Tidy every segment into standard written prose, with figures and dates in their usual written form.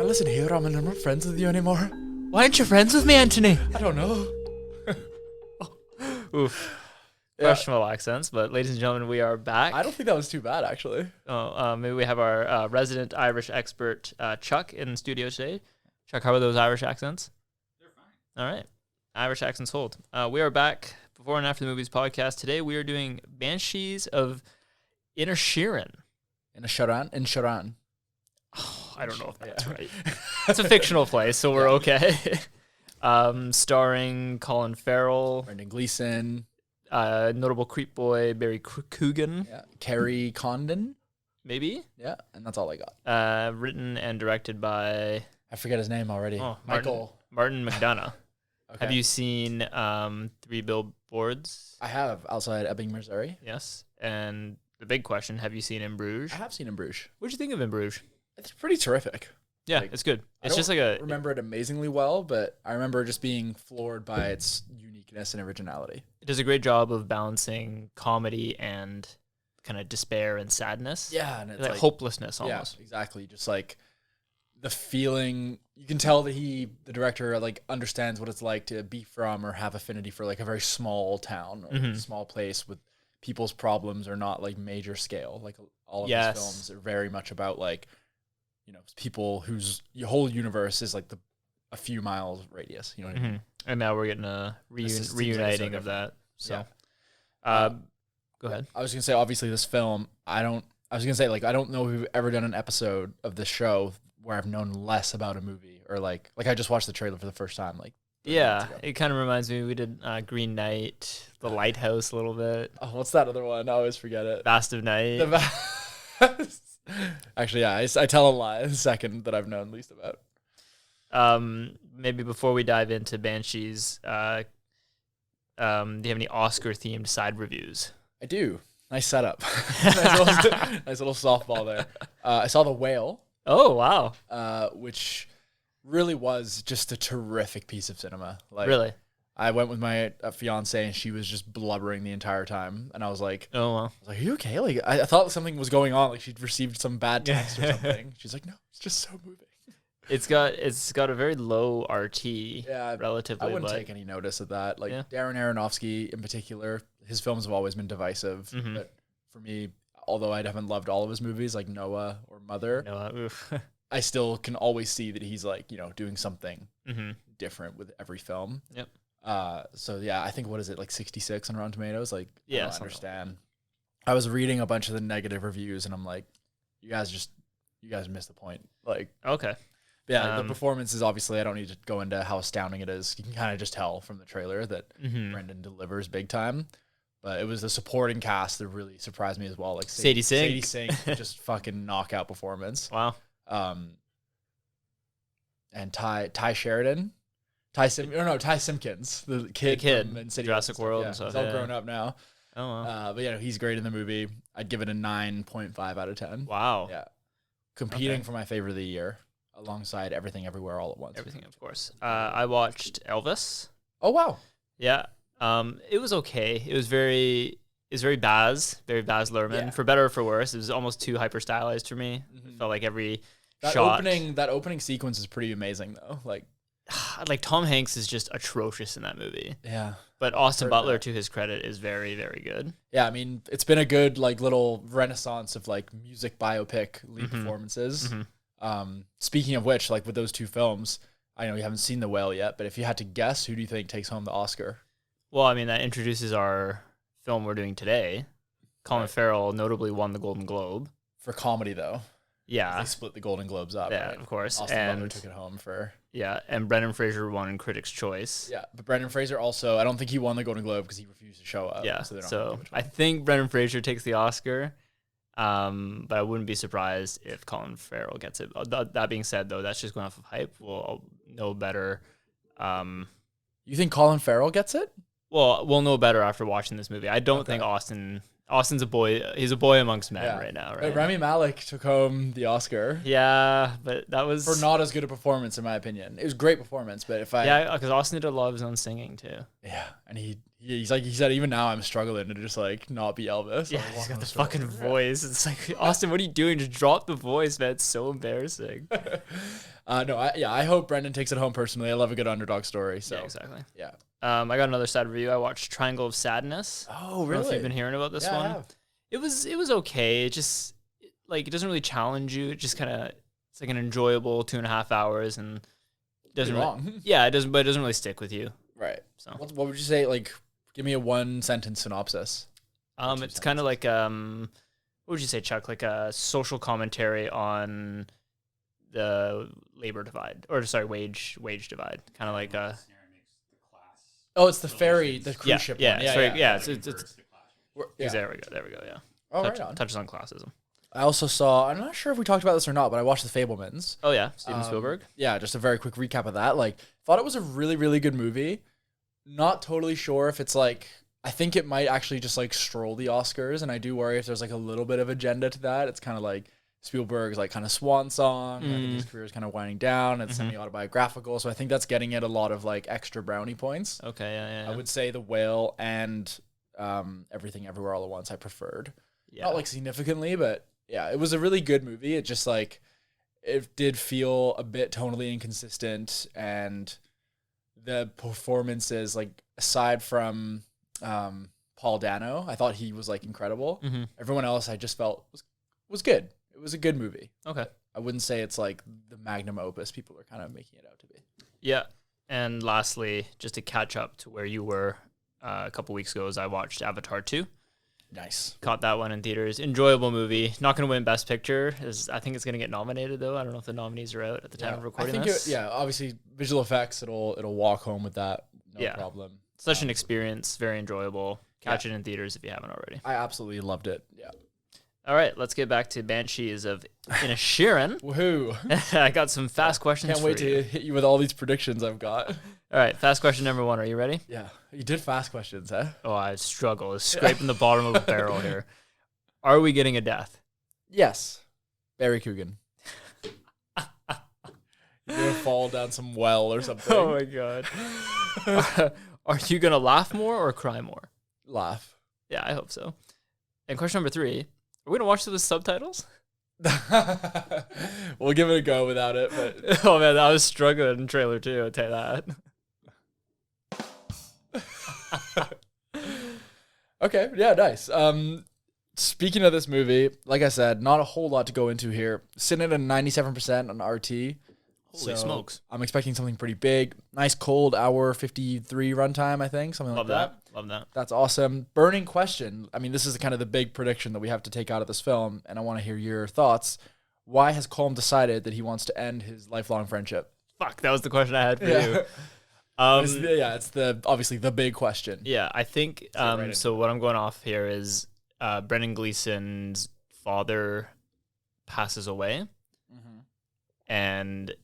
listen here, I'm not friends with you anymore. Why aren't you friends with me, Anthony? I don't know. Oof. Yeah. Questionable accents, but ladies and gentlemen, we are back. I don't think that was too bad, actually. Maybe we have our resident Irish expert, Chuck, in the studio today. Chuck, how are those Irish accents? They're fine. All right. Irish accents hold. We are back before and after the movies podcast. Today we are doing Banshees of Inisherin. In Sharan. Oh, I don't know if that's right. It's a fictional place, so we're okay. Starring Colin Farrell, Brendan Gleeson, notable creep boy Barry Coogan, Kerry Condon. maybe. Yeah, and that's all I got. Written and directed by I forget his name already. Martin Mcdonagh. Okay. Have you seen Three Billboards? I have, outside Ebbing, Missouri. Yes. And the big question, have you seen In Bruges? I have seen In Bruges. What'd you think of In Bruges? It's pretty terrific. Yeah, Like, it's good. It's I just like a... remember it amazingly well, but I remember just being floored by its uniqueness and originality. It does a great job of balancing comedy and kind of despair and sadness. Yeah, and it's Like like hopelessness almost. Yeah, exactly. Just like the feeling, you can tell that the director, like understands what it's like to be from or have affinity for like a very small town or a small place with people's problems are not like major scale. Like all of his films are very much about like, you know, people whose your whole universe is like a few miles radius. You know what I mean? And now we're getting a reuniting of that. So, Yeah. go ahead. I was gonna say, obviously, this film. I don't know if we've ever done an episode of this show where I've known less about a movie, or like I just watched the trailer for the first time. Like, 30 minutes ago. It kind of reminds me. We did Green Knight, The Lighthouse a little bit. Oh, what's that other one? I always forget it. Vast of Night. Actually, yeah, I tell a lie in a second that I've known least about. Maybe before we dive into Banshees, do you have any Oscar-themed side reviews? I do. Nice setup. nice little softball there. I saw The Whale. Oh, wow. Which really was just a terrific piece of cinema. Like, Really? I went with my fiance and she was just blubbering the entire time, and I was like, Oh, wow. I was like, "Are you okay?" Like, I thought something was going on. Like, she'd received some bad text or something. She's like, "No, it's just so moving." It's got a very low RT, relatively. I wouldn't take any notice of that. Like, Yeah. Darren Aronofsky in particular, his films have always been divisive. But for me, although I haven't loved all of his movies, like Noah or Mother, Oof. I still can always see that he's like, you know, doing something Mm-hmm. different with every film. Yep. So yeah, I think, what is it, like 66 on Rotten Tomatoes? Like, Yeah, I don't something like understand. I was reading a bunch of the negative reviews and I'm like, you guys missed the point. Like, Okay. yeah, the performance is obviously, I don't need to go into how astounding it is. You can kind of just tell from the trailer that Brendan delivers big time. But it was the supporting cast that really surprised me as well. Like Sadie Sink. Just fucking knockout performance. Wow. And Ty Sheridan. Ty Simpkins, the kid from Insidious Jurassic World Yeah, and stuff, he's all yeah. grown up now. Oh, wow. But yeah, he's great in the movie. I'd give it a 9.5 out of 10. Wow. Yeah. Competing for my favorite of the year alongside Everything Everywhere All at Once. Everything, of course. I watched Elvis. Oh, wow. Yeah. It was okay. It was very Baz Luhrmann, Yeah. for better or for worse. It was almost too hyper stylized for me. It felt like every That shot. opening sequence is pretty amazing though. Like Tom Hanks is just atrocious in that movie. Yeah. But Austin Heard Butler, that. to his credit, is very, very good. Yeah, I mean, it's been a good like little renaissance of like music biopic lead performances. Speaking of which, like with those two films, I know you haven't seen The Whale yet, but if you had to guess, who do you think takes home the Oscar? Well, I mean, that introduces our film we're doing today. Colin Farrell notably won the Golden Globe. For comedy though. Yeah. They split the Golden Globes up. Yeah, right? of course. Austin Butler And took it home for. yeah, and Brendan Fraser won in Critics' Choice. Yeah, but Brendan Fraser also, I don't think he won the Golden Globe because he refused to show up. Yeah, so, they don't so give it to I him. think Brendan Fraser takes the Oscar, but I wouldn't be surprised if Colin Farrell gets it. That being said, though, that's just going off of hype. We'll know better. You think Colin Farrell gets it? Well, we'll know better after watching this movie. I don't think Austin's a boy. He's a boy amongst men right now, right? But Rami Malek took home the Oscar Yeah, but that was for not as good a performance, in my opinion. It was a great performance, but if I because Austin did a lot of his own singing too. and he's like, he said, even now I'm struggling to just like not be Elvis. Yeah, Like, he's walk got on the street. fucking voice. It's like, Austin, what are you doing? Just drop the voice, man. It's so embarrassing. No, I hope Brendan takes it home personally. I love a good underdog story. So Yeah, exactly. yeah. I got another sad review. I watched Triangle of Sadness. Oh, I don't know really? if you've been hearing about this Yeah, I one. have. It was okay. It just it doesn't really challenge you. It just kind of it's like an enjoyable 2.5 hours and doesn't Pretty really, long. yeah, it doesn't, but it doesn't really stick with you. Right. So What would you say? Like, give me a 1-sentence synopsis. it's kind of like what would you say, Chuck? Like a social commentary on the labor divide, or sorry, wage divide. Kind of like Oh, it's the ferry, the cruise ship yeah, one. Yeah, sorry, yeah. It's Yeah. there we go. Yeah. Oh, right on. Touches on classism. I also saw, I'm not sure if we talked about this or not, but I watched The Fablemans. Oh yeah, Steven Spielberg. Yeah, just a very quick recap of that. Like, thought it was a really, really good movie. Not totally sure if it's like, I think it might actually just like stroll the Oscars, and I do worry if there's like a little bit of agenda to that. It's kind of like Spielberg's like kind of swan song. I think his career is kind of winding down. It's semi-autobiographical, so I think that's getting it a lot of like extra brownie points. Okay, yeah. I would say The Whale and Everything Everywhere All at Once I preferred. Yeah. Not like significantly, but yeah, it was a really good movie. It just like, it did feel a bit tonally inconsistent, and the performances, like aside from Paul Dano, I thought he was like incredible. Everyone else I just felt was good. It was a good movie. Okay. I wouldn't say it's like the magnum opus people are kind of making it out to be. Yeah. And lastly, just to catch up to where you were a couple weeks ago, as I watched Avatar 2. Nice. Caught that one in theaters. Enjoyable movie. Not going to win Best Picture. I think it's going to get nominated, though. I don't know if the nominees are out at the time of recording this. Obviously, visual effects, it'll walk home with that. No problem. Such an experience. Very enjoyable. Catch it in theaters if you haven't already. I absolutely loved it. Yeah. All right, let's get back to Banshees of Inisherin. Woohoo. I got some fast questions Can't wait to hit you with all these predictions I've got. All right, fast question number 1. Are you ready? Yeah. You did fast questions, huh? Oh, I struggle. It's scraping the bottom of the barrel here. Are we getting a death? Yes. Barry Coogan. You're going to fall down some well or something. Oh, my God. Are you going to laugh more or cry more? Laugh. Yeah, I hope so. And question number 3, are we going to watch this with subtitles? We'll give it a go without it. But oh, man, I was struggling in trailer 2, I'll tell you that. Okay, yeah, nice. Speaking of this movie, like I said, not a whole lot to go into here. Sitting at a 97% on RT. Holy smokes. I'm expecting something pretty big. Nice cold hour 53 runtime, I think. Something like that. Love that. That's awesome. Burning question. I mean, this is kind of the big prediction that we have to take out of this film, and I want to hear your thoughts. Why has Colm decided that he wants to end his lifelong friendship? Fuck, that was the question I had for you. It's obviously the big question. Yeah, I think so what I'm going off here is Brendan Gleeson's father passes away, and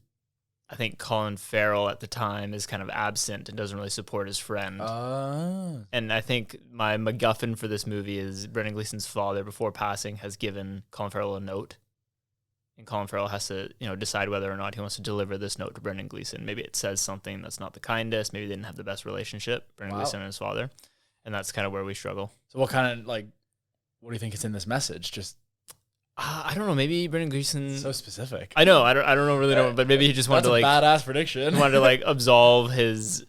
I think Colin Farrell at the time is kind of absent and doesn't really support his friend. And I think my MacGuffin for this movie is Brendan Gleeson's father, before passing, has given Colin Farrell a note. And Colin Farrell has to, decide whether or not he wants to deliver this note to Brendan Gleeson. Maybe it says something that's not the kindest. Maybe they didn't have the best relationship, Brendan Gleeson and his father. And that's kind of where we struggle. So what do you think is in this message? Just I don't know. Maybe Brendan Gleeson. So specific. I know. I don't really know. But maybe he just wanted That's to a badass prediction. He wanted to absolve his.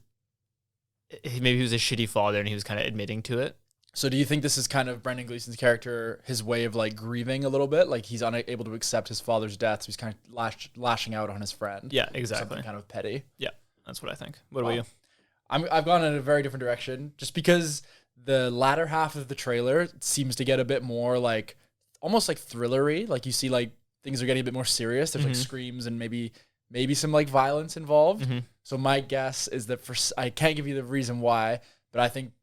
Maybe he was a shitty father and he was kind of admitting to it. So do you think this is kind of Brendan Gleeson's character, his way of grieving a little bit? Like he's unable to accept his father's death, so he's kind of lashing out on his friend. Yeah, exactly. Something kind of petty. Yeah, that's what I think. What about you? I've gone in a very different direction, just because the latter half of the trailer seems to get a bit more almost thrillery. Like you see things are getting a bit more serious. There's screams and maybe some violence involved. So my guess is that I can't give you the reason why, but I think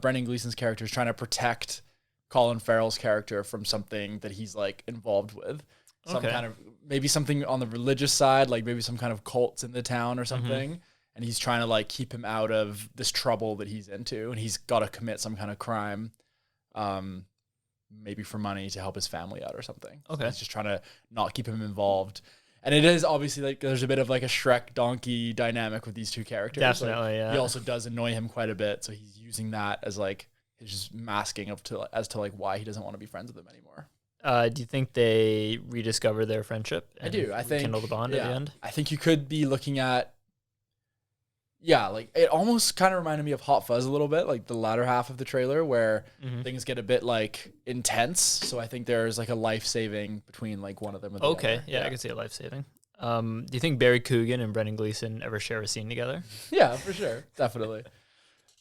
Brendan Gleeson's character is trying to protect Colin Farrell's character from something that he's involved with. Some kind of, maybe something on the religious side, maybe some kind of cults in the town or something. And he's trying to keep him out of this trouble that he's into, and he's got to commit some kind of crime, maybe for money to help his family out or something. Okay. So he's just trying to not keep him involved. And it is obviously there's a bit of a Shrek donkey dynamic with these two characters. Definitely, yeah. He also does annoy him quite a bit, so he's using that as his masking as to why he doesn't want to be friends with him anymore. Do you think they rediscover their friendship? I do. I think kindle the bond at the end. I think you could be looking at. Yeah, like it almost kind of reminded me of Hot Fuzz a little bit, like the latter half of the trailer where things get a bit like intense. So I think there's like a life saving between like one of them. And the other. Yeah, I can see a life saving. Do you think Barry Coogan and Brendan Gleeson ever share a scene together? Yeah, for sure, definitely.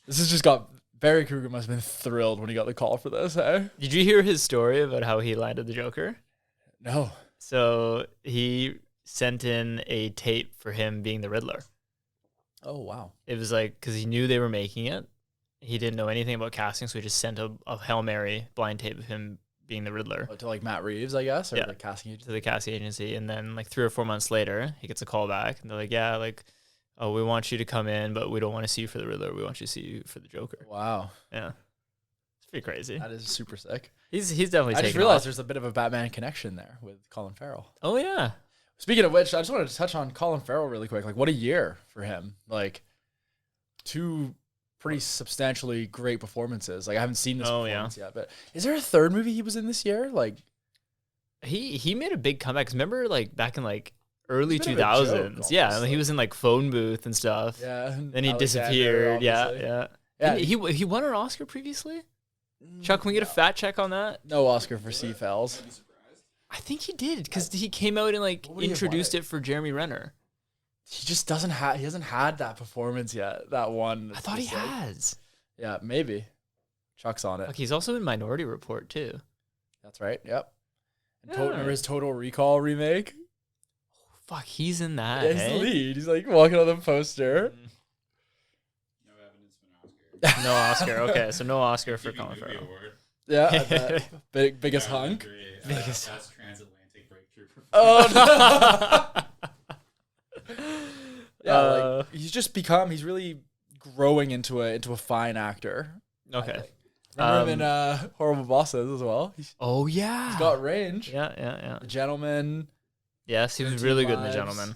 This has just got Barry Coogan must have been thrilled when he got the call for this. Hey, did you hear his story about how he landed the Joker? No. So he sent in a tape for him being the Riddler. Oh, wow. It was like, because he knew they were making it. He didn't know anything about casting, so he just sent a Hail Mary blind tape of him being the Riddler. To like Matt Reeves, I guess, or yeah, the casting agency? To the casting agency. And then like 3 or 4 months later, he gets a call back, and they're like, yeah, like, oh, we want you to come in, but we don't want to see you for the Riddler. We want you to see you for the Joker. Wow. Yeah. It's pretty crazy. That is super sick. He's definitely I just realized there's a bit of a Batman connection there with Colin Farrell. Oh, yeah. Speaking of which, I just wanted to touch on Colin Farrell really quick. Like, what a year for him. Like, 2 pretty substantially great performances. Like, I haven't seen this performance yet, but is there a 3rd movie he was in this year? Like, he made a big comeback. 'Cause remember, like, back in, like, early 2000s? Yeah, he was in, like, Phone Booth and stuff. Yeah. Then he disappeared. Yeah. He won an Oscar previously? Chuck, can we get a fat check on that? No Oscar for Seafells. I think he did, because he came out and, like, introduced it for Jeremy Renner. He just doesn't have. He hasn't had that performance yet. That one. I thought he has. Yeah, maybe. Chuck's on it. Like, he's also in Minority Report too. That's right. Yep. And remember his Total Recall remake? Oh, fuck, he's in that. Yeah, he's the lead. He's like walking on the poster. No evidence of an Oscar. No Oscar. Okay, so no Oscar for Colin Farrell. Yeah, I bet. Biggest hunk. That's transatlantic breakthrough. Oh no. Yeah, like he's really growing into a fine actor. Okay. Remember him in Horrible Bosses as well. He's got range. Yeah. The Gentleman. Yes, he was really good in The Gentleman.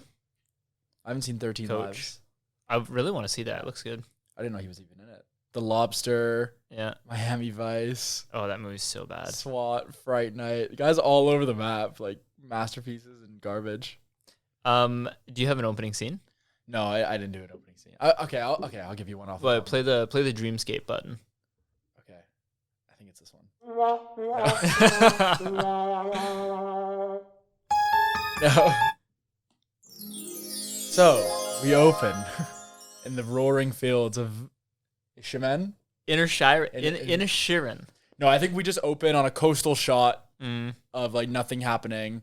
I haven't seen 13 Lives. I really want to see that. It looks good. I didn't know he was even in it. The Lobster. Yeah. Miami Vice. Oh, that movie's so bad. SWAT, Fright Night. The guy's all over the map, like masterpieces and garbage. Do you have an opening scene? No, I didn't do an opening scene. I'll give you one off. Well, play the Dreamscape button. Okay, I think it's this one. No. So we open in the roaring fields of Inisherin. Inisherin. No, I think we just open on a coastal shot of like nothing happening.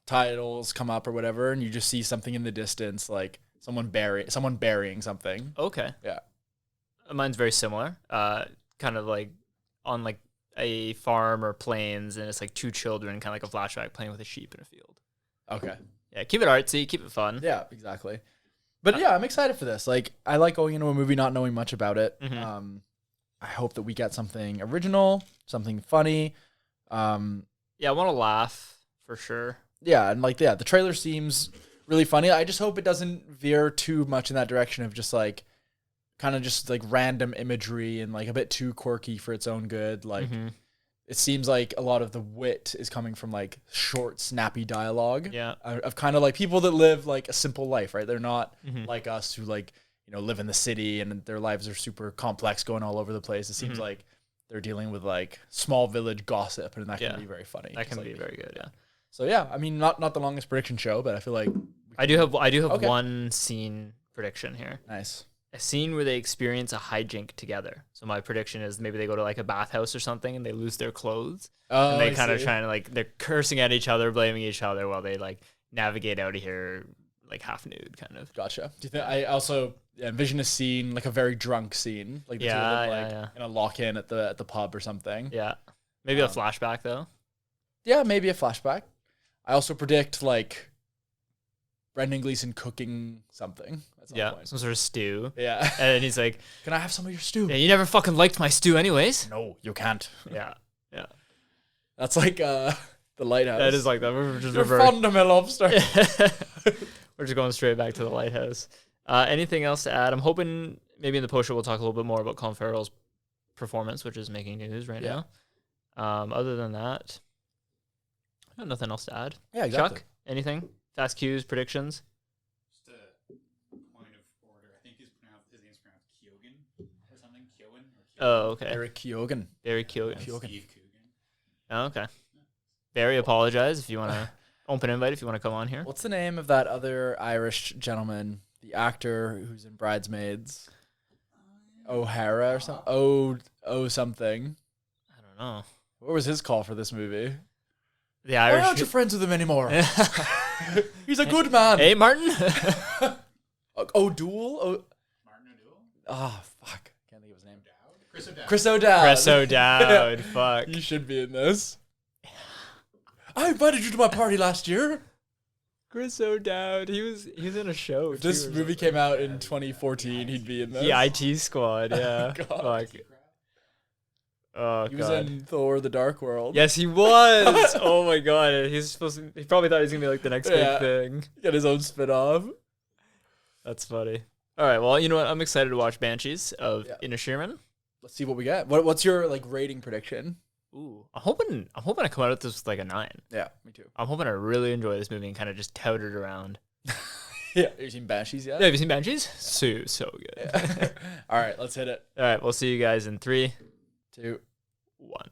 Titles come up or whatever, and you just see something in the distance, like someone burying something. Okay. Yeah. Mine's very similar. Kind of like on like a farm or plains, and it's like 2 children, kind of like a flashback, playing with a sheep in a field. Okay. Yeah, keep it artsy, keep it fun. Yeah, exactly. But yeah, I'm excited for this. Like, I like going into a movie not knowing much about it. Mm-hmm. I hope that we get something original, something funny. Yeah, I want to laugh for sure. Yeah, and like, the trailer seems really funny. I just hope it doesn't veer too much in that direction of just like, kind of just like random imagery and like a bit too quirky for its own good. Like, it seems like a lot of the wit is coming from like short, snappy dialogue. Yeah. Of kind of like people that live like a simple life, right? They're not like us who like, live in the city and their lives are super complex, going all over the place. It seems like they're dealing with like small village gossip, and that can be very funny. That can be very good, yeah. So yeah, I mean, not the longest prediction show, but I feel like I do have one scene prediction here. Nice. A scene where they experience a hijink together. So my prediction is maybe they go to like a bathhouse or something and they lose their clothes. Oh, and they kind of trying to like, they're cursing at each other, blaming each other while they like navigate out of here like half nude kind of. Gotcha. Do you think I also envision a scene, like a very drunk scene, like the two of them, in a lock-in at the pub or something? Yeah. Maybe a flashback though. Yeah, maybe a flashback. I also predict like Brendan Gleeson cooking something. Some sort of stew. Yeah. And he's like, "Can I have some of your stew?" Yeah, you never fucking liked my stew anyways. No, you can't. Yeah. That's like the lighthouse. That is like that. We're just You're fond of my lobster. We're just going straight back to the lighthouse. Anything else to add? I'm hoping maybe in the post show we'll talk a little bit more about Colin Farrell's performance, which is making news right now. Other than that, Got nothing else to add. Yeah, exactly. Chuck, anything? Fast cues, predictions? Just a point of order. I think his name's pronounced Kyogen or something. Kyogen or Kyogen. Oh, okay. Eric Keoghan. Barry Keoghan. Steve Coogan. Oh, okay. Barry, apologize if you want to open invite if you want to come on here. What's the name of that other Irish gentleman, the actor who's in Bridesmaids? O'Hara or something? Oh something. I don't know. What was his call for this movie? The Why Irish. aren't you friends with him anymore? He's a good man. Hey, Martin. O'Doul? Martin O'Doul? Oh, fuck. Can't think of his name. Chris O'Dowd. Chris O'Dowd. Chris O'Dowd. Fuck. You should be in this. I invited you to my party last year. Chris O'Dowd. He was in a show. If this movie came out in 2014, he'd be in this. The IT Squad. Yeah. God. Fuck. Oh, He was God. in Thor: The Dark World. Yes, he was. Oh my God. He probably thought he was gonna be like the next Yeah. big thing. Get his own spin-off. That's funny. All right. Well, you know what? I'm excited to watch Banshees of Yeah. Inisherin. Let's see what we get. What's your rating prediction? Ooh, I'm hoping I come out of this with like a 9. Yeah, me too. I'm hoping I really enjoy this movie and kind of just tout it around. Yeah. Have you seen Banshees yet? Yeah, have you seen Banshees? So good. Yeah. All right, let's hit it. All right, we'll see you guys in 3, 2. 1.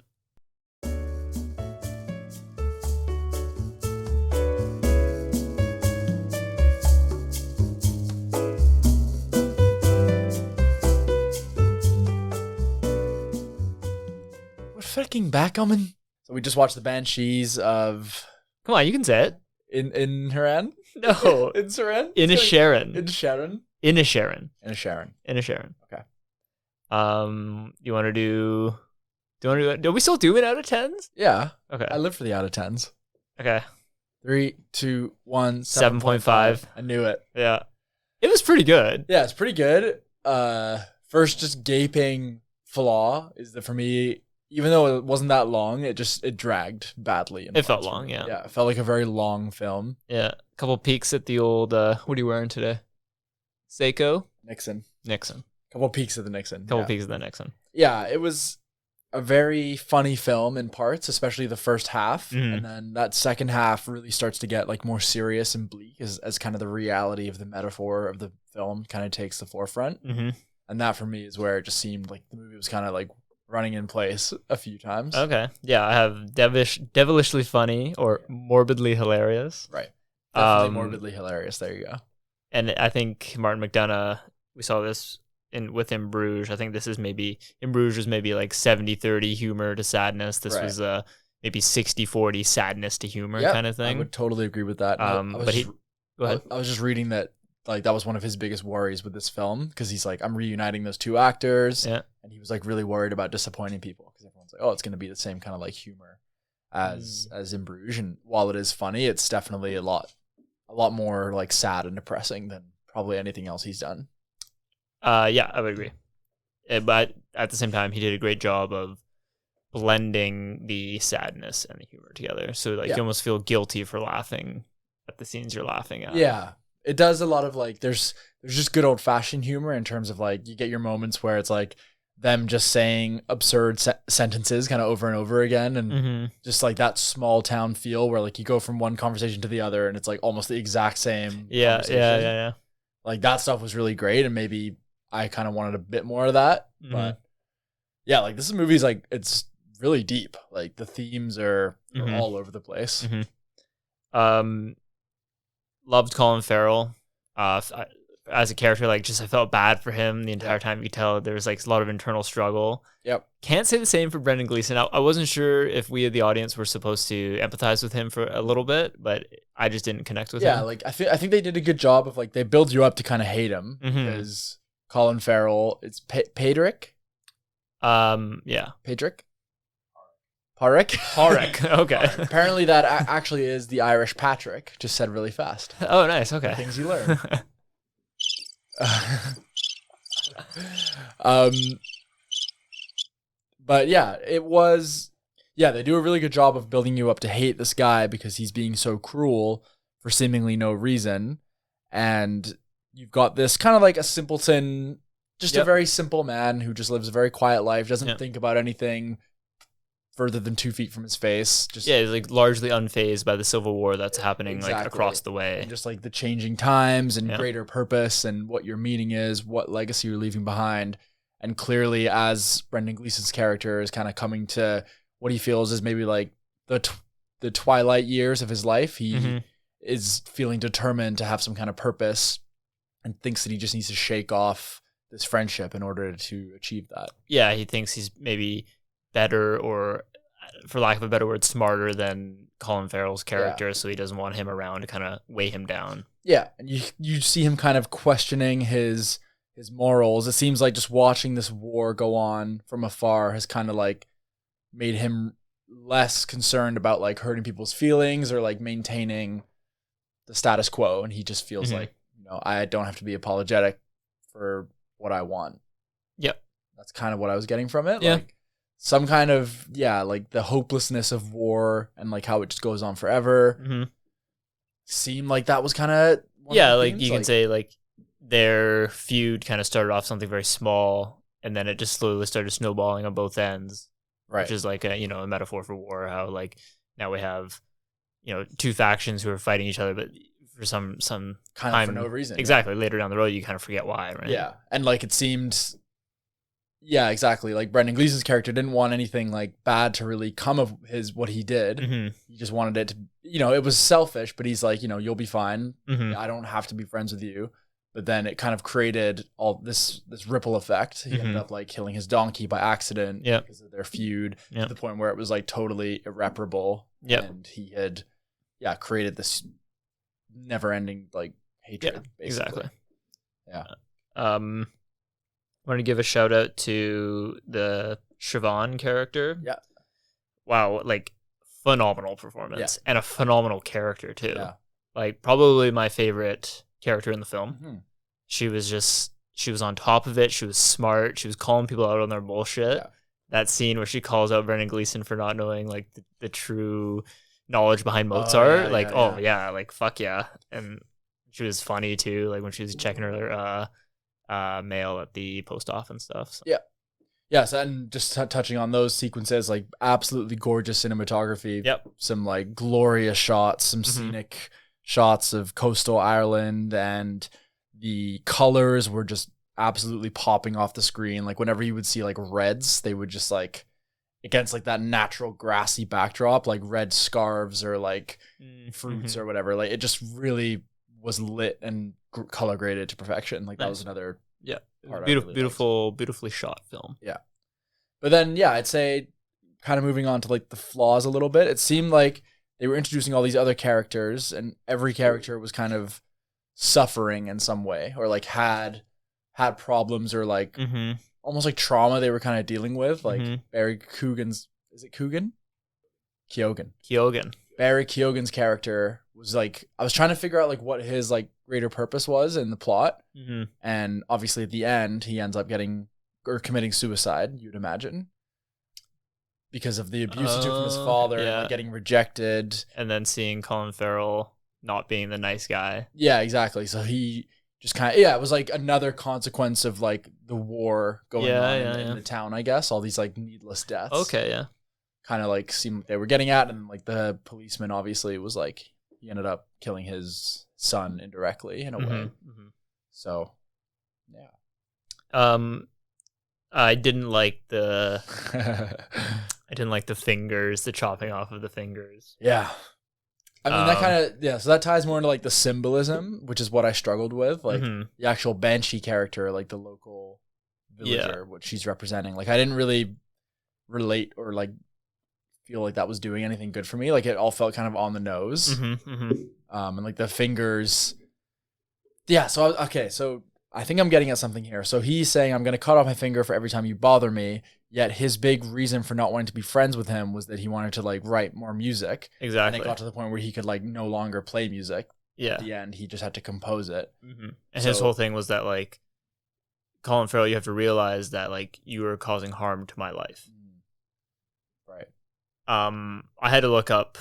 We're fucking back on. So we just watched the Banshees of Come on, you can say it. in Haran. No, In Saran. Inisherin. In Sharon. Inisherin. In Sharon. Inisherin. Okay. You want to do? Do we still do it out of 10s? Yeah, Okay. I live for the out of 10s. Okay. 3, 2, 1. 7.5. I knew it. Yeah. It was pretty good. Yeah, it's pretty good. First, just gaping flaw is that for me, even though it wasn't that long, it dragged badly. It felt parts for long, me. yeah. Yeah, it felt like a very long film. Yeah. A couple peeks at the old. What are you wearing today? Seiko. Nixon. Nixon. Couple peeks of the Nixon. Couple yeah. peeks of the Nixon. Yeah, it was a very funny film in parts, especially the first half. Mhm. And then that second half really starts to get more serious and bleak as kind of the reality of the metaphor of the film kind of takes the forefront. Mm-hmm. And that for me is where it just seemed like the movie was kind of running in place a few times. Okay. Yeah, I have devilishly funny or morbidly hilarious. Right. Definitely Um, morbidly hilarious. There you go. And I think Martin Mcdonagh, we saw this with In Bruges. I think this is maybe, In Bruges was maybe like 70-30 humor to sadness. This Right. was maybe 60-40 sadness to humor Yeah, kind of thing. I would totally agree with that. Go ahead. I was just reading that that was one of his biggest worries with this film because he's like, I'm reuniting those two actors. Yeah. And he was really worried about disappointing people because everyone's like, oh, it's going to be the same kind of humor as In Bruges. And while it is funny, it's definitely a lot more sad and depressing than probably anything else he's done. Yeah, I would agree. But at the same time, he did a great job of blending the sadness and the humor together. So you almost feel guilty for laughing at the scenes you're laughing at. Yeah. It does a lot of there's just good old fashioned humor in terms of you get your moments where it's them just saying absurd sentences kind of over and over again. And just that small town feel where you go from one conversation to the other and it's almost the exact same. Yeah. That stuff was really great. And maybe I kind of wanted a bit more of that, but yeah, this movie's it's really deep. The themes are all over the place. Loved Colin Farrell as a character. I felt bad for him the entire time. You could tell there was a lot of internal struggle. Yep. Can't say the same for Brendan Gleeson. I wasn't sure if we, the audience, were supposed to empathize with him for a little bit, but I just didn't connect with him. Yeah, I think they did a good job of they build you up to kind of hate him because Colin Farrell. It's Pedrick. Yeah. Pedrick. Parrick. Okay. Apparently, that actually is the Irish Patrick. Just said really fast. Oh, nice. Okay. Things you learn. But yeah, it was. Yeah, they do a really good job of building you up to hate this guy because he's being so cruel for seemingly no reason, and you've got this kind of a simpleton, just a very simple man who just lives a very quiet life, doesn't think about anything further than 2 feet from his face. Just Yeah, he's like largely unfazed by the Civil War that's happening like Exactly. across the way. and just like the changing times and Yeah. greater purpose and what your meaning is, what legacy you're leaving behind. And clearly, as Brendan Gleeson's character is kind of coming to what he feels is maybe like the twilight years of his life, he Mhm. is feeling determined to have some kind of purpose and thinks that he just needs to shake off this friendship in order to achieve that. Yeah, he thinks he's maybe better, or for lack of a better word, smarter than Colin Farrell's character, so he doesn't want him around to kind of weigh him down. Yeah, and you see him kind of questioning his morals. It seems like just watching this war go on from afar has kind of like made him less concerned about like hurting people's feelings or like maintaining the status quo, and he just feels Mhm. like, I don't have to be apologetic for what I want. Yep. That's kind of what I was getting from it. Yeah. Like some kind of, like the hopelessness of war and like how it just goes on forever. Mm-hmm. Seemed like that was kind of Yeah, like you can say like their feud kind of started off something very small, and then it just slowly started snowballing on both ends, right. which is like a a metaphor for war. How like now we have two factions who are fighting each other, but for some kind time, of for no reason. Exactly. Later down the road, you kind of forget why, right? Yeah, and like it seemed. Yeah, exactly. Like Brendan Gleeson's character didn't want anything like bad to really come of what he did. Mm-hmm. He just wanted it to, it was selfish, but he's like, you'll be fine. Mm-hmm. I don't have to be friends with you. But then it kind of created all this ripple effect. He ended up like killing his donkey by accident because of their feud to the point where it was like totally irreparable. Yep. And he had, created this never-ending like hatred. Yeah, basically. exactly. Yeah. I want to give a shout out to the Siobhan character. Yeah. Wow, like phenomenal performance and a phenomenal character too. Yeah. Like probably my favorite character in the film. Mm-hmm. She was on top of it. She was smart. She was calling people out on their bullshit. Yeah. That scene where she calls out Brendan Gleeson for not knowing like the true knowledge behind Mozart. Like fuck yeah. And she was funny too. Like when she was checking her mail at the post office and stuff. So. Yeah. Yes, and just touching on those sequences, like absolutely gorgeous cinematography. Yep. Some like glorious shots, some scenic shots of coastal Ireland, and the colors were just absolutely popping off the screen. Like whenever you would see like reds, they would just like against like that natural grassy backdrop, like red scarves or like fruits or whatever. Like it just really was lit and color graded to perfection. Like that was another part. Beautifully shot film. Yeah. But then I'd say kind of moving on to like the flaws a little bit. It seemed like they were introducing all these other characters and every character was kind of suffering in some way or like had problems or like almost like trauma they were kind of dealing with. Like Barry Keoghan's, is it Keoghan? Keoghan. Barry Keoghan's character was like, I was trying to figure out like what his like greater purpose was in the plot. And obviously at the end, he ends up committing suicide, you'd imagine. Because of the abuse he took from his father and like, getting rejected. And then seeing Colin Farrell not being the nice guy. Yeah, exactly. So he just kind of, it was like another consequence of like the war going on in the town, I guess. All these like needless deaths. Okay, yeah. Kind of like seemed what they were getting at. And like the policeman obviously was like, he ended up killing his son indirectly in a way. So, yeah. I didn't like the fingers, the chopping off of the fingers. Yeah. I mean, that kind of, so that ties more into like the symbolism, which is what I struggled with. Like the actual Banshee character, like the local villager, what she's representing. Like I didn't really relate or like feel like that was doing anything good for me. Like it all felt kind of on the nose. And like the fingers. Yeah. So, so I think I'm getting at something here. So he's saying, I'm going to cut off my finger for every time you bother me. Yet his big reason for not wanting to be friends with him was that he wanted to like write more music. Exactly. And it got to the point where he could like no longer play music. Yeah. At the end, he just had to compose it. And his whole thing was that like, Colin Farrell, you have to realize that like you are causing harm to my life. Right. I had to look up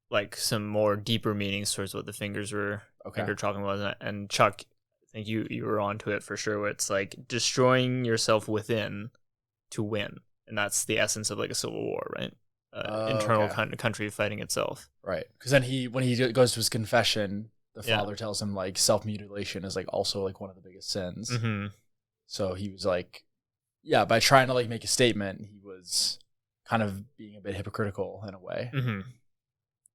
like some more deeper meanings towards what the fingers were. Finger chopping was, and Chuck, I think you were onto it for sure. Where it's like destroying yourself within to win and that's the essence of like a civil war, right? Internal kind of country fighting itself. Right. Because then when he goes to his confession, the father tells him like self-mutilation is like also like one of the biggest sins. Mm-hmm. So he was like, yeah, by trying to like make a statement, he was kind of being a bit hypocritical in a way. Mm-hmm.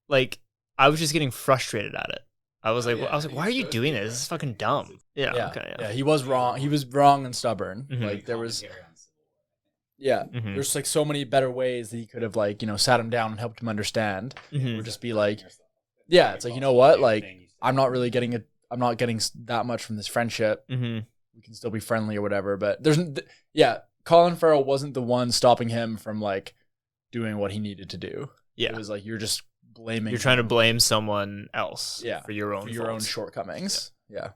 Like, I was just getting frustrated at it. I was like, why are you doing this? This is fucking dumb. Yeah. He was wrong. He was wrong and stubborn. Mm-hmm. Like there was, there's like so many better ways that he could have like, sat him down and helped him understand. Mm-hmm. Or just be like, yeah, it's like, you know what? Like, I'm not getting that much from this friendship. Mm-hmm. We can still be friendly or whatever. But Colin Farrell wasn't the one stopping him from like doing what he needed to do. Yeah. It was like, you're just blaming. You're trying to blame someone else for your own shortcomings. Yeah.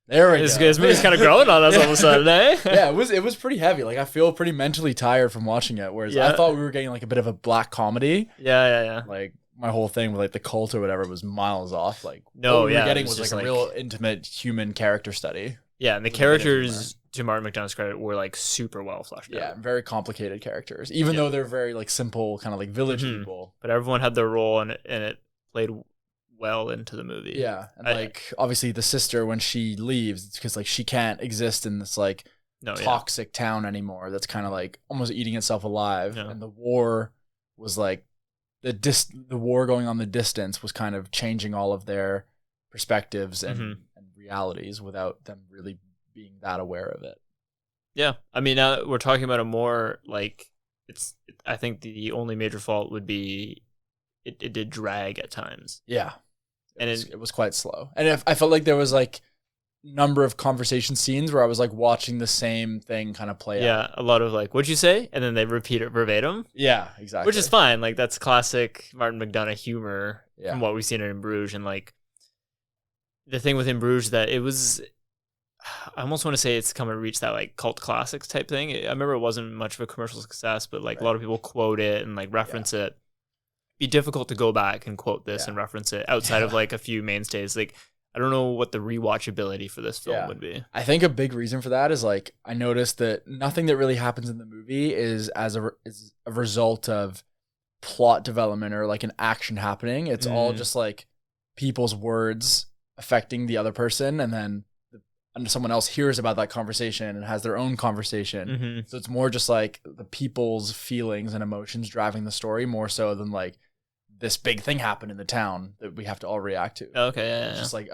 There we go. This movie's kind of growing on us all of a sudden, eh? Yeah, it was pretty heavy. Like I feel pretty mentally tired from watching it. Whereas I thought we were getting like a bit of a black comedy. Yeah. Like my whole thing with like the cult or whatever was miles off. Like what we were getting was like a real intimate human character study. Yeah, and the characters, to Martin Mcdonagh's credit, were like super well fleshed out. Yeah, very complicated characters, even though they're very like simple, kind of like village people. But everyone had their role, and it played well into the movie. Yeah, and like obviously the sister, when she leaves, it's because like she can't exist in this like toxic town anymore. That's kind of like almost eating itself alive. And the war was like the war going on the distance was kind of changing all of their perspectives and realities without them really being that aware of it. Yeah, I mean, we're talking about a more like I think the only major fault would be it did drag at times. Yeah, and it was quite slow. And I felt like there was like number of conversation scenes where I was like watching the same thing kind of play out. Yeah, a lot of like, what'd you say? And then they repeat it verbatim. Yeah, exactly. Which is fine. Like that's classic Martin Mcdonagh humor from what we've seen in Bruges. And like the thing with In Bruges that it was, I almost want to say it's come and reach that like cult classics type thing. I remember it wasn't much of a commercial success, but like a lot of people quote it and like reference it. Be difficult to go back and quote this and reference it outside of like a few mainstays. Like I don't know what the rewatchability for this film would be. I think a big reason for that is like I noticed that nothing that really happens in the movie is is a result of plot development or like an action happening. It's all just like people's words affecting the other person, and then someone else hears about that conversation and has their own conversation. So it's more just like the people's feelings and emotions driving the story more so than like this big thing happened in the town that we have to all react to. Okay, it's just like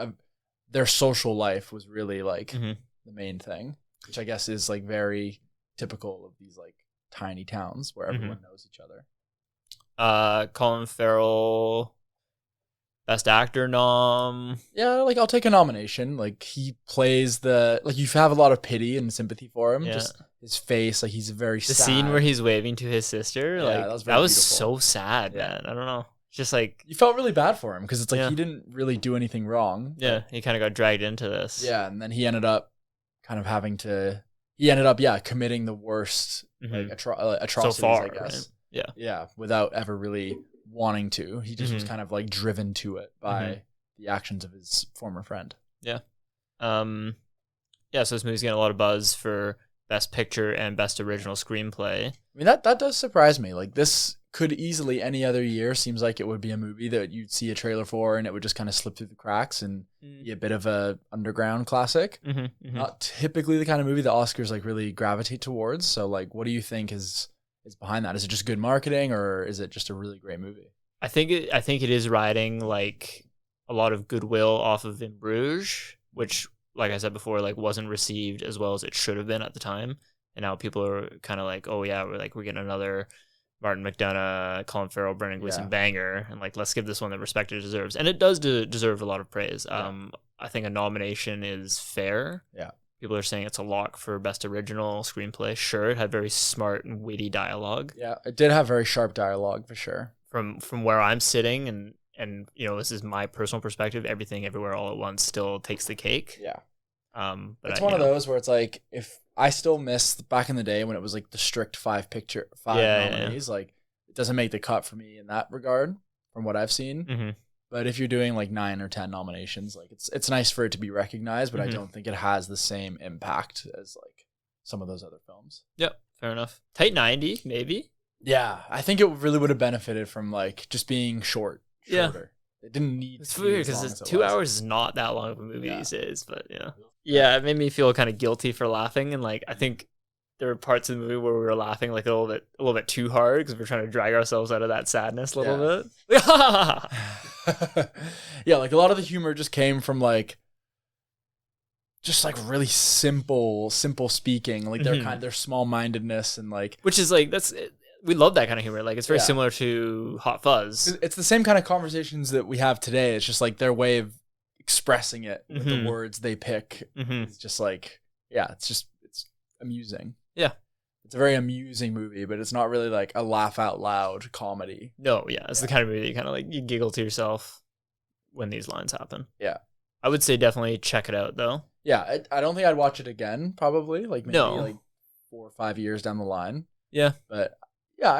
their social life was really like the main thing, which I guess is like very typical of these like tiny towns where everyone knows each other. Colin Farrell, Best Actor nom. Yeah, like I'll take a nomination. Like he plays you have a lot of pity and sympathy for him. Just his face, like he's very sad. The scene where he's waving to his sister, like that was so sad, man. I don't know. Just like you felt really bad for him because it's like he didn't really do anything wrong. Yeah, he kind of got dragged into this. Yeah, and then he ended up kind of committing the worst like atrocities, so far, I guess. Right? Yeah, without ever really wanting to. He just was kind of like driven to it by the actions of his former friend. Yeah. So this movie's getting a lot of buzz for Best Picture and Best Original Screenplay. I mean, that does surprise me. Like this could easily any other year seems like it would be a movie that you'd see a trailer for and it would just kind of slip through the cracks and be a bit of a underground classic. Not typically the kind of movie the Oscars like really gravitate towards. So like, what do you think is behind that? Is it just good marketing or is it just a really great movie? I think it is riding like a lot of goodwill off of In Bruges, which, like I said before, like wasn't received as well as it should have been at the time. And now people are kind of like, oh yeah, we're getting another Martin Mcdonagh, Colin Farrell, Brendan Gleeson banger, and like let's give this one the respect it deserves. And it does deserve a lot of praise. I think a nomination is fair. Yeah. People are saying it's a lock for Best Original Screenplay. Sure, it had very smart and witty dialogue. Yeah, it did have very sharp dialogue for sure. From where I'm sitting, and you know, this is my personal perspective. Everything, Everywhere, All at Once still takes the cake. Yeah. But it's one of those where it's like, if I still miss back in the day when it was like the strict five nominees, like it doesn't make the cut for me in that regard from what I've seen. But if you're doing like 9 or 10 nominations, like it's nice for it to be recognized, but I don't think it has the same impact as like some of those other films. Yep, Fair enough. Tight 90, maybe. Yeah, I think it really would have benefited from like just being shorter. Yeah. It didn't need. It's to be weird as long because as it 2 was. hours is not that long of a movie these days, but yeah. Yeah, it made me feel kind of guilty for laughing, and like I think there were parts of the movie where we were laughing like a little bit too hard because we're trying to drag ourselves out of that sadness a little bit. Yeah, like a lot of the humor just came from like just like really simple speaking. Like their small mindedness and like Which is like we love that kind of humor. Like it's very Yeah. similar to Hot Fuzz. it's the same kind of conversations that we have today. It's just like their way of expressing it with the words they pick. It's just like it's amusing. Yeah. It's a very amusing movie, but it's not really like a laugh out loud comedy. No, yeah, it's the kind of movie that you kind of like you giggle to yourself when these lines happen. Yeah. I would say definitely check it out though. Yeah, I don't think I'd watch it again. Probably like maybe No. like 4 or 5 years down the line. Yeah. But yeah,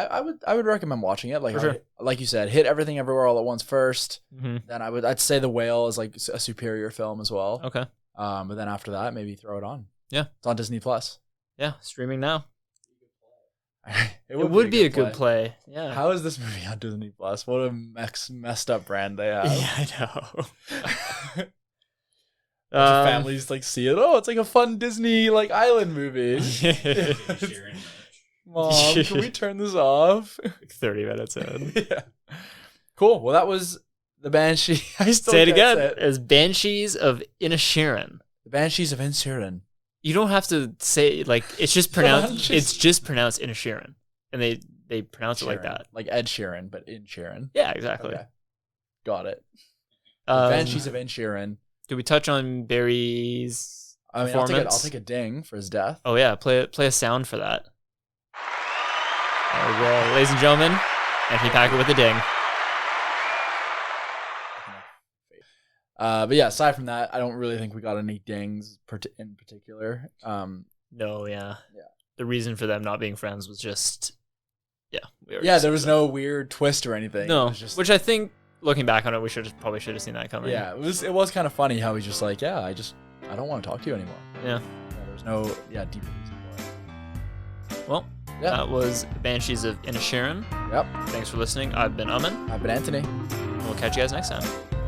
I would recommend watching it. Like For sure. like you said, hit everything everywhere all at once first. Mm-hmm. Then I'd say The Whale is like a superior film as well. Okay. But then after that, maybe throw it on. Yeah. It's on Disney Plus. Yeah, streaming now. It would be a good play. Yeah. How is this movie on Disney Plus? What a messed up brand they have. Yeah, I know. Families like see it. Oh, it's like a fun Disney like island movie. Inisherin merch. Mom, can we turn this off? 30 minutes in. Yeah. Cool. Well, that was the Banshee. I still Say it can't again. say it. As Banshees of Inisherin. The Banshees of Inisherin. You don't have to say like it's just pronounced. Banshees. It's just pronounced Inisherin, and they pronounce it like Sheeran. that. Like Ed Sheeran, but in Sheeran. Yeah, exactly. Okay. Got it. The Um, Banshees of Inisherin. Do we touch on Barry's I mean, I'll performance? take a ding for his death. Oh yeah, play a sound for that. There we go, ladies and gentlemen, and he packed it with a ding. But yeah, aside from that, I don't really think we got any dings in particular. No, yeah. Yeah. The reason for them not being friends was just, we already Yeah, there said was that. no weird twist or anything. It No, was just, which I think looking back on it, we probably should have seen that coming. yeah, it was kind of funny how he's just like, I don't want to talk to you anymore. Yeah. There's no deeper reason for it. Well, Yeah. that was the Banshees of Inisherin. Yep. Thanks for listening. I've been Amin. I've been Anthony. And we'll catch you guys next time.